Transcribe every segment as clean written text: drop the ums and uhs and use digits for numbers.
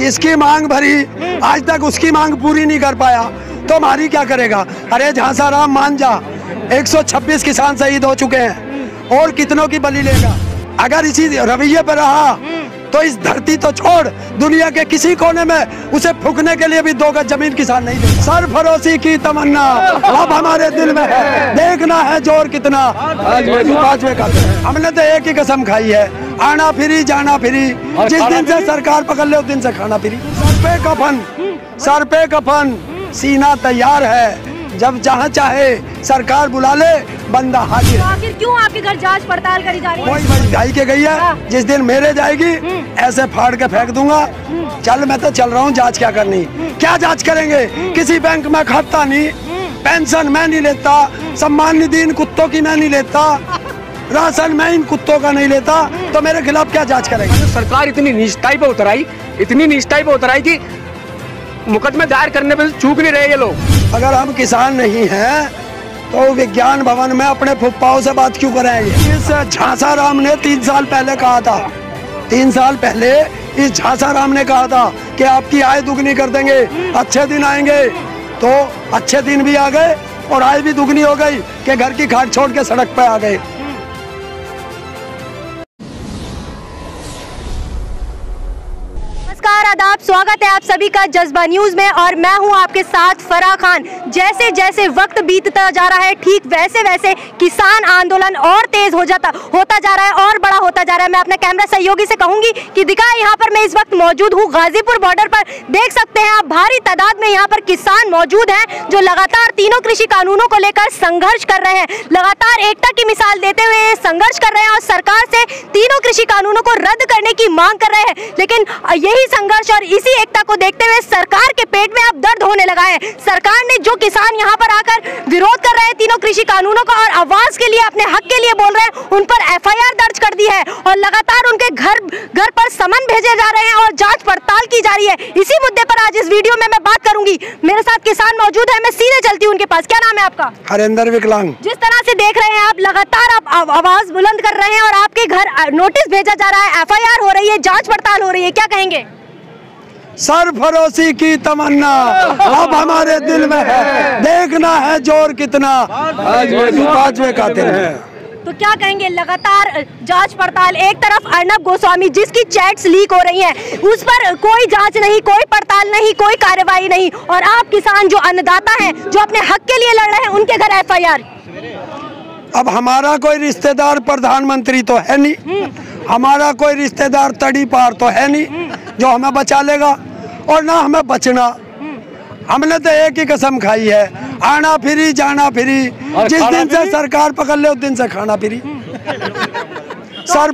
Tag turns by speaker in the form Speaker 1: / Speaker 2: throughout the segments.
Speaker 1: किसकी मांग भरी, आज तक उसकी मांग पूरी नहीं कर पाया तो हमारी क्या करेगा। अरे झांसा राम मान जा, 126 किसान शहीद हो चुके हैं और कितनों की बलि लेगा। अगर इसी रवैये पर रहा तो इस धरती तो छोड़, दुनिया के किसी कोने में उसे फूकने के लिए भी 2 गज जमीन किसान नहीं देगा। सरफरोशी की तमन्ना अब हमारे दिल में है, देखना है जोर कितना। पांचवे का हमने तो एक ही कसम खाई है, आना फ्री जाना फ्री, जिस दिन से सरकार पकड़ ले उस दिन से खाना फ्री। सर पे कफन सीना तैयार है, जब जहाँ चाहे सरकार बुला ले बंदा हाजिर।
Speaker 2: तो आखिर क्यों आपके घर जांच पड़ताल करी जा रही है?
Speaker 1: कोई भाई के गई है, जिस दिन मेरे जाएगी ऐसे फाड़ के फेंक दूंगा। चल मैं तो चल रहा हूँ, जांच क्या करनी। क्या जांच करेंगे, किसी बैंक में खाता नहीं, पेंशन मैं नहीं लेता, सम्मान निधि इन कुत्तों की मैं नहीं लेता, राशन मैं इन कुत्तों का नहीं लेता, तो मेरे खिलाफ क्या जांच करेंगे।
Speaker 3: सरकार इतनी निष्ठाई पे उतर आई, इतनी निष्ठाई पे उतर आई कि मुकदमे दायर करने पे चूक नहीं रहे ये लोग।
Speaker 1: अगर हम किसान नहीं हैं तो विज्ञान भवन में अपने फुप्पाओं से बात क्यों कराएंगे। इस झांसा राम ने 3 साल पहले कहा था, 3 साल पहले इस झांसा राम ने कहा था कि आपकी आय दुगनी कर देंगे, अच्छे दिन आएंगे। तो अच्छे दिन भी आ गए और आय भी दुगनी हो गई कि घर की खाट छोड़ के सड़क पे आ गए।
Speaker 2: नमस्कार, आदाब, स्वागत है आप सभी का जज्बा न्यूज में और मैं हूं आपके साथ फराह खान। जैसे जैसे वक्त बीतता जा रहा है ठीक वैसे वैसे किसान आंदोलन और तेज होता जा रहा है और बड़ा होता जा रहा है। मैं अपने कैमरा सहयोगी से कहूंगी कि दिखाएं, यहाँ पर मैं इस वक्त मौजूद हूँ गाजीपुर बॉर्डर पर। देख सकते हैं आप भारी तादाद में यहाँ पर किसान मौजूद हैं जो लगातार तीनों कृषि कानूनों को लेकर संघर्ष कर रहे हैं, लगातार एकता की मिसाल देते हुए संघर्ष कर रहे हैं और सरकार से तीनों कृषि कानूनों को रद्द करने की मांग कर रहे हैं। लेकिन यही संघर्ष और इसी एकता को देखते हुए सरकार के पेट में अब दर्द होने लगा है। सरकार ने जो किसान यहाँ पर आकर विरोध कर रहे हैं तीनों कृषि कानूनों का और आवाज के लिए, अपने हक के लिए बोल रहे हैं, उन पर FIR दर्ज कर दी है और लगातार उनके घर पर समन भेजे जा रहे हैं और जांच पड़ताल की जा रही है। इसी मुद्दे पर आज इस वीडियो में मैं बात करूंगी। मेरे साथ किसान मौजूद है, मैं सीधे चलती हूँ उनके पास। क्या नाम है आपका?
Speaker 1: हरेंद्र विकलांग।
Speaker 2: जिस तरह से देख रहे हैं आप, लगातार आप आवाज बुलंद कर रहे हैं और आपके घर नोटिस भेजा जा रहा है, FIR हो रही है, जांच पड़ताल हो रही है, क्या कहेंगे?
Speaker 1: सरफरोशी की तमन्ना अब हमारे दिल में है, देखना है जोर कितना। पांचवे का दिन है।
Speaker 2: तो क्या कहेंगे, लगातार जांच पड़ताल, एक तरफ अर्नब गोस्वामी जिसकी चैट्स लीक हो रही हैं, उस पर कोई जांच नहीं, कोई पड़ताल नहीं, कोई कार्रवाई नहीं, और आप किसान जो अन्नदाता हैं, जो अपने हक के लिए लड़ रहे हैं, उनके घर FIR।
Speaker 1: अब हमारा कोई रिश्तेदार प्रधानमंत्री तो है नहीं, हमारा कोई रिश्तेदार तड़ी पार तो है नहीं जो हमें बचा लेगा और ना हमें बचना। हमने तो एक ही कसम खाई है, आना फ्री जाना फ्री, जिस दिन से सरकार पकड़ ले उस दिन से खाना फ्री। सर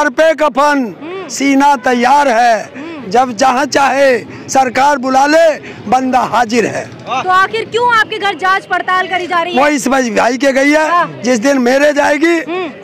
Speaker 1: पे कफन सीना तैयार है, जब जहाँ चाहे सरकार बुला ले बंदा हाजिर है।
Speaker 2: तो आखिर क्यों आपके घर जांच पड़ताल करी जा रही है?
Speaker 1: वो इस भाई के गई है, जिस दिन मेरे जाएगी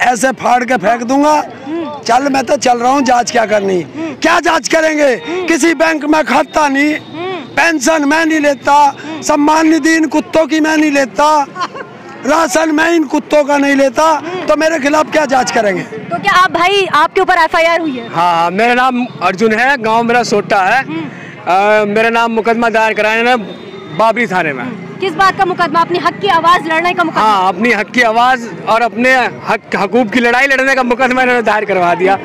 Speaker 1: ऐसे फाड़ के फेंक दूंगा। चल मैं तो चल रहा हूँ, जांच क्या करनी। क्या जांच करेंगे, किसी बैंक में खाता नहीं, पेंशन मैं नहीं लेता, सम्मान निधि इन कुत्तों की मैं नहीं लेता, राशन मैं इन कुत्तों का नहीं लेता, तो मेरे खिलाफ क्या जांच करेंगे।
Speaker 2: तो क्या आप भाई, आपके ऊपर FIR हुई है?
Speaker 3: हाँ, मेरा नाम अर्जुन है, गांव मेरा सोटा है। मेरा नाम मुकदमा दायर कराने में बाबरी थाने में।
Speaker 2: किस बात का मुकदमा? अपनी हक की आवाज लड़ने का मुकदमा?
Speaker 3: हाँ, अपनी हक की आवाज और अपने हकूक की लड़ाई लड़ने का मुकदमा इन्होंने दायर करवा दिया।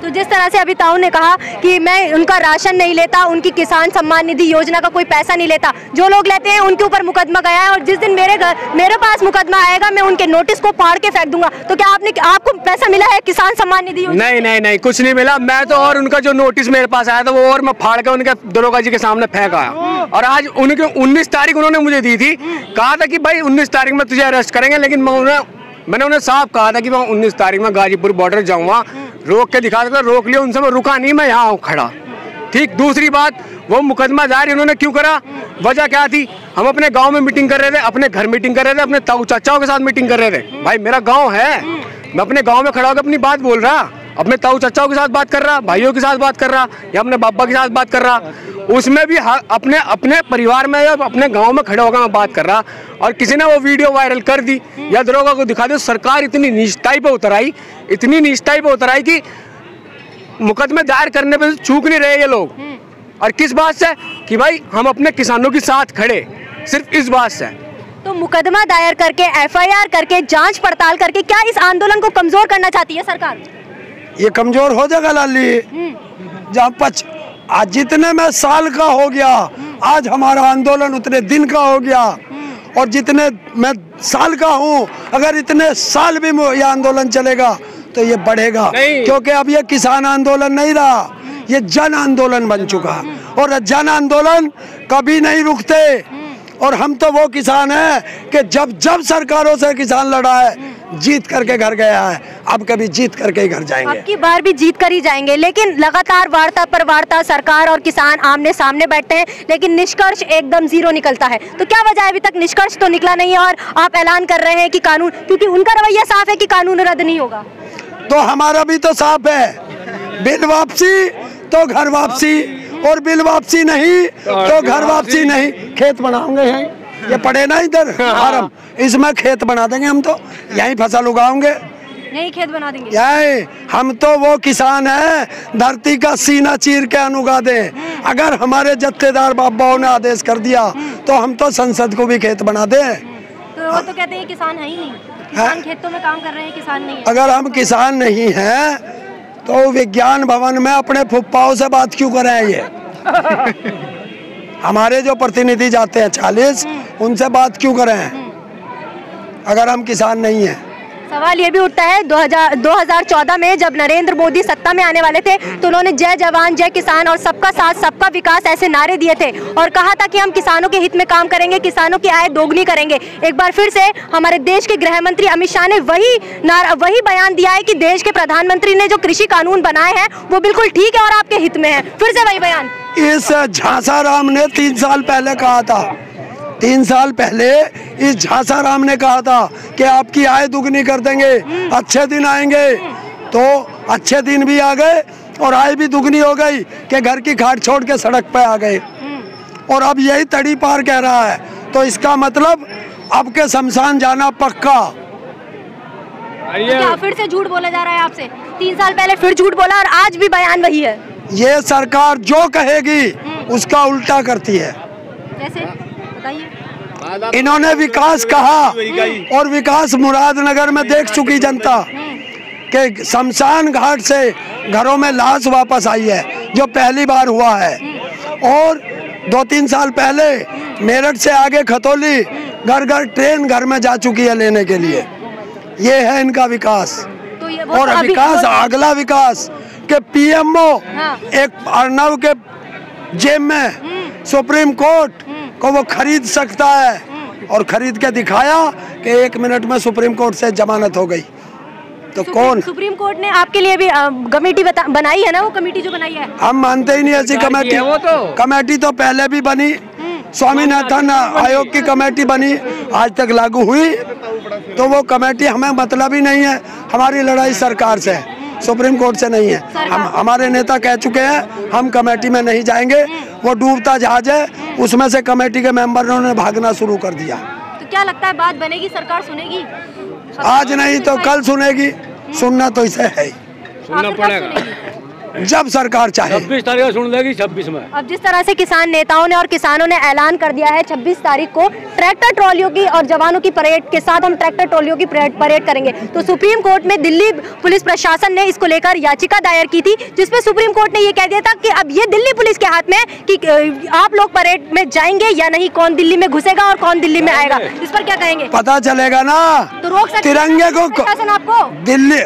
Speaker 2: तो जिस तरह से अभी ताऊ ने कहा कि मैं उनका राशन नहीं लेता, उनकी किसान सम्मान निधि योजना का कोई पैसा नहीं लेता, जो लोग लेते हैं उनके ऊपर मुकदमा गया है और जिस दिन मेरे पास मुकदमा आएगा मैं उनके नोटिस को फाड़ के फेंक दूंगा। तो क्या आपको पैसा मिला है किसान सम्मान निधि योजना?
Speaker 3: नहीं, कुछ नहीं मिला। मैं तो और उनका जो नोटिस मेरे पास आया था वो और मैं फाड़ के उनके दरोगा जी के सामने फेंक आया। और आज उनके 19 तारीख उन्होंने मुझे दी थी, कहा था कि भाई 19 तारीख में तुझे अरेस्ट करेंगे, लेकिन मैंने उन्हें साफ कहा था कि मैं 19 तारीख में गाजीपुर बॉर्डर जाऊंगा, रोक के दिखा देता, रोक लिया उनसे, मैं रुका नहीं, मैं यहाँ खड़ा। ठीक, दूसरी बात, वो मुकदमा दायर उन्होंने क्यों करा, वजह क्या थी? हम अपने गांव में मीटिंग कर रहे थे, अपने घर मीटिंग कर रहे थे, अपने ताऊ चाचाओं के साथ मीटिंग कर रहे थे। भाई मेरा गांव है, मैं अपने गांव में खड़ा होकर अपनी बात बोल रहा, अपने ताऊ चाचाओं के साथ बात कर रहा, भाइयों के साथ बात कर रहा या अपने बाबा के साथ बात कर रहा, उसमें भी अपने परिवार में या अपने गांव में खड़े होकर मैं बात कर रहा। और किसी ने वो वीडियो वायरल कर दी या दरोगा को दिखा दे। सरकार इतनी निष्ठाई पे उतर आई, इतनी निष्ठाई पे उतर आई कि मुकदमे दायर करने पे चूक नहीं रहे ये लोग। और किस बात से कि भाई हम अपने किसानों के साथ खड़े, सिर्फ इस बात से।
Speaker 2: तो मुकदमा दायर करके, FIR करके, जांच पड़ताल करके क्या इस आंदोलन को कमजोर करना चाहती है सरकार?
Speaker 1: ये कमजोर हो जाएगा लाली। जब आज जितने में साल का हो गया, आज हमारा आंदोलन उतने दिन का हो गया। और जितने मैं साल का हूँ, अगर इतने साल भी ये आंदोलन चलेगा तो ये बढ़ेगा, क्योंकि अब ये किसान आंदोलन नहीं रहा, ये जन आंदोलन बन चुका। और जन आंदोलन कभी नहीं रुकते। और हम तो वो किसान हैं कि जब जब सरकारों से किसान लड़ा है, जीत करके घर गया है, अब कभी जीत करके ही घर जाएंगे।
Speaker 2: अब की बार भी जीत कर ही जाएंगे। लेकिन लगातार वार्ता पर वार्ता, सरकार और किसान आमने सामने बैठते हैं, लेकिन निष्कर्ष एकदम जीरो निकलता है। तो क्या वजह है? अभी तक निष्कर्ष तो निकला नहीं है और आप ऐलान कर रहे हैं कि कानून, क्योंकि उनका रवैया साफ है कि कानून रद्द नहीं होगा।
Speaker 1: तो हमारा भी तो साफ है, बिल वापसी तो घर वापसी, और बिल वापसी नहीं तो घर वापसी नहीं। खेत बनाओगे यहीं, ये पड़े ना इधर फार्म, इसमें खेत बना देंगे हम, तो यहीं फसल उगाओगे,
Speaker 2: नहीं खेत बना देंगे
Speaker 1: यहीं। हम तो वो किसान हैं, धरती का सीना चीर के अन्न उगा दें। अगर हमारे जत्थेदार बाबाओं ने आदेश कर दिया तो हम तो संसद को भी खेत बना दें।
Speaker 2: तो वो तो कहते हैं किसान है ही नहीं, किसान खेतों में काम कर रहे हैं, किसान नहीं है।
Speaker 1: अगर हम किसान नहीं हैं तो विज्ञान भवन में अपने फुप्पाओं से बात क्यों कर रहे हैं ये? हमारे जो प्रतिनिधि जाते हैं 40, उनसे बात क्यों कर रहे हैं अगर हम किसान नहीं हैं?
Speaker 2: सवाल ये भी उठता है, 2014 में जब नरेंद्र मोदी सत्ता में आने वाले थे तो उन्होंने जय जवान जय किसान और सबका साथ सबका विकास ऐसे नारे दिए थे और कहा था कि हम किसानों के हित में काम करेंगे, किसानों की आय दोगुनी करेंगे। एक बार फिर से हमारे देश के गृह मंत्री अमित शाह ने वही बयान दिया है कि देश के प्रधानमंत्री ने जो कृषि कानून बनाए हैं वो बिल्कुल ठीक है और आपके हित में है। फिर से वही बयान।
Speaker 1: इस झांसाराम ने 3 साल पहले कहा था, 3 साल पहले इस झांसाराम ने कहा था कि आपकी आय दुगनी कर देंगे, अच्छे दिन आएंगे। तो अच्छे दिन भी आ गए और आय भी दुगनी हो गई कि घर की खाट छोड़ के सड़क पे आ गए। और अब यही तड़ी पार कह रहा है, तो इसका मतलब अब के शमशान जाना पक्का।
Speaker 2: क्या फिर से झूठ बोला जा रहा है आपसे? 3 साल पहले फिर झूठ बोला और आज भी बयान वही है।
Speaker 1: ये सरकार जो कहेगी उसका उल्टा करती है।
Speaker 2: जैसे बताइए।
Speaker 1: इन्होंने विकास कहा और विकास मुरादनगर में देख चुकी जनता कि शमशान घाट से घरों में लाश वापस आई है, जो पहली बार हुआ है। और 2-3 साल पहले मेरठ से आगे खतौली घर घर ट्रेन घर में जा चुकी है लेने के लिए। ये है इनका विकास।
Speaker 2: तो ये
Speaker 1: और विकास अगला विकास के PMO एक अर्नव के जेब में सुप्रीम कोर्ट को वो खरीद सकता है और खरीद के दिखाया कि 1 मिनट में सुप्रीम कोर्ट से जमानत हो गई। तो कौन?
Speaker 2: सुप्रीम कोर्ट ने आपके लिए भी कमेटी बनाई है ना, वो कमेटी जो बनाई है।
Speaker 1: हम मानते ही नहीं ऐसी कमेटी। कमेटी तो पहले भी बनी, स्वामीनाथन आयोग की कमेटी बनी, आज तक लागू हुई। तो वो कमेटी हमें मतलब ही नहीं है। हमारी लड़ाई सरकार से है, सुप्रीम कोर्ट से नहीं है। हमारे नेता कह चुके हैं हम कमेटी में नहीं जाएंगे, वो डूबता जहाज है, उसमें से कमेटी के मेंबरों ने भागना शुरू कर दिया।
Speaker 2: तो क्या लगता है बात बनेगी, सरकार सुनेगी?
Speaker 1: आज नहीं तो कल सुनेगी। सुनना तो इसे है ही,
Speaker 3: सुनना पड़ेगा
Speaker 1: जब सरकार चाहे।
Speaker 3: 26 तारीख को सुन लेगी, 26 में।
Speaker 2: अब जिस तरह से किसान नेताओं ने और किसानों ने ऐलान कर दिया है 26 तारीख को ट्रैक्टर ट्रॉलियों की और जवानों की परेड के साथ हम ट्रैक्टर ट्रॉलियों की परेड करेंगे। तो सुप्रीम कोर्ट में दिल्ली पुलिस प्रशासन ने इसको लेकर याचिका दायर की थी, जिसमें सुप्रीम कोर्ट ने ये कह दिया था कि अब ये दिल्ली पुलिस के हाथ में कि आप लोग परेड में जाएंगे या नहीं, कौन दिल्ली में घुसेगा और कौन दिल्ली में आएगा। इस पर क्या कहेंगे?
Speaker 1: पता चलेगा ना।
Speaker 2: तो रोक सकते
Speaker 1: तिरंगे को
Speaker 2: प्रशासन आपको?
Speaker 1: दिल्ली,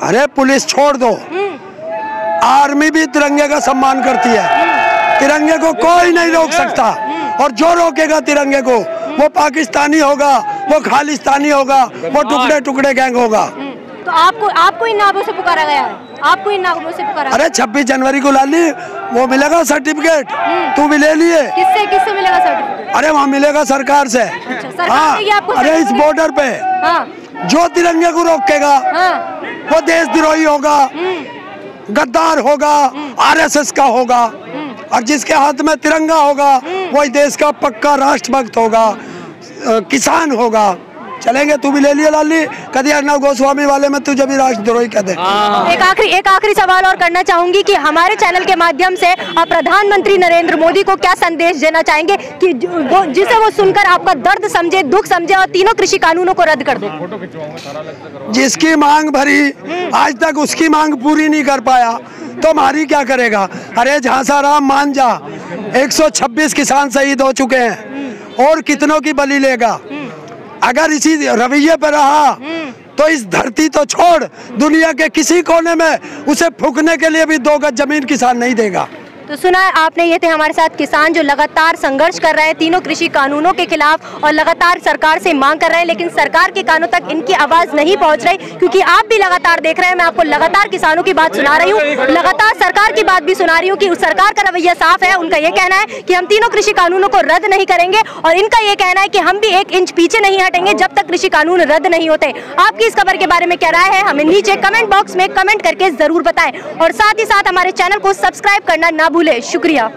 Speaker 1: अरे पुलिस छोड़ दो, आर्मी भी तिरंगे का सम्मान करती है। तिरंगे को कोई नहीं रोक सकता, और जो रोकेगा तिरंगे को वो पाकिस्तानी होगा, वो खालिस्तानी होगा, वो टुकड़े टुकड़े गैंग होगा।
Speaker 2: तो आपको इन नामों से पुकारा गया है, आपको इन नामों से पुकारा।
Speaker 1: अरे 26 जनवरी को ला ली, वो मिलेगा सर्टिफिकेट, तू भी ले लिए।
Speaker 2: किससे मिलेगा सर्टिफिकेट?
Speaker 1: अरे वहाँ मिलेगा सरकार से। हाँ, अरे इस बॉर्डर पे जो तिरंगे को रोकेगा वो देशद्रोही होगा, गद्दार होगा, RSS का होगा। और जिसके हाथ में तिरंगा होगा वही देश का पक्का राष्ट्रभक्त होगा, किसान होगा। चलेंगे। तू भी ले लिया लाली, कभी अर्नब गोस्वामी वाले में तुझे भी राष्ट्रद्रोही कह दे।
Speaker 2: एक आखिरी सवाल और करना चाहूंगी कि हमारे चैनल के माध्यम से आप प्रधानमंत्री नरेंद्र मोदी को क्या संदेश देना चाहेंगे कि जिसे वो सुनकर आपका दर्द समझे, दुख समझे और तीनों कृषि कानूनों को रद्द कर दे।
Speaker 1: जिसकी मांग भरी आज तक उसकी मांग पूरी नहीं कर पाया तो हमारी क्या करेगा? अरे झांसाराम मान जा, 126 किसान शहीद हो चुके हैं और कितनों की बलि लेगा? अगर इसी रवैये पर रहा तो इस धरती तो छोड़, दुनिया के किसी कोने में उसे फूकने के लिए भी 2 गज जमीन किसान नहीं देगा।
Speaker 2: तो सुना है आपने, ये थे हमारे साथ किसान जो लगातार संघर्ष कर रहे हैं तीनों कृषि कानूनों के खिलाफ और लगातार सरकार से मांग कर रहे हैं, लेकिन सरकार के कानों तक इनकी आवाज नहीं पहुंच रही, क्योंकि आप भी लगातार देख रहे हैं, मैं आपको लगातार किसानों की बात सुना रही हूँ, लगातार सरकार की बात भी सुना रही हूँ कि उस सरकार का रवैया साफ है। उनका ये कहना है कि हम तीनों कृषि कानूनों को रद्द नहीं करेंगे और इनका ये कहना है कि हम भी 1 इंच पीछे नहीं हटेंगे जब तक कृषि कानून रद्द नहीं होते। आपकी इस खबर के बारे में क्या राय है, हमें नीचे कमेंट बॉक्स में कमेंट करके जरूर बताएं और साथ ही साथ हमारे चैनल को सब्सक्राइब करना ना भूलें। शुक्रिया।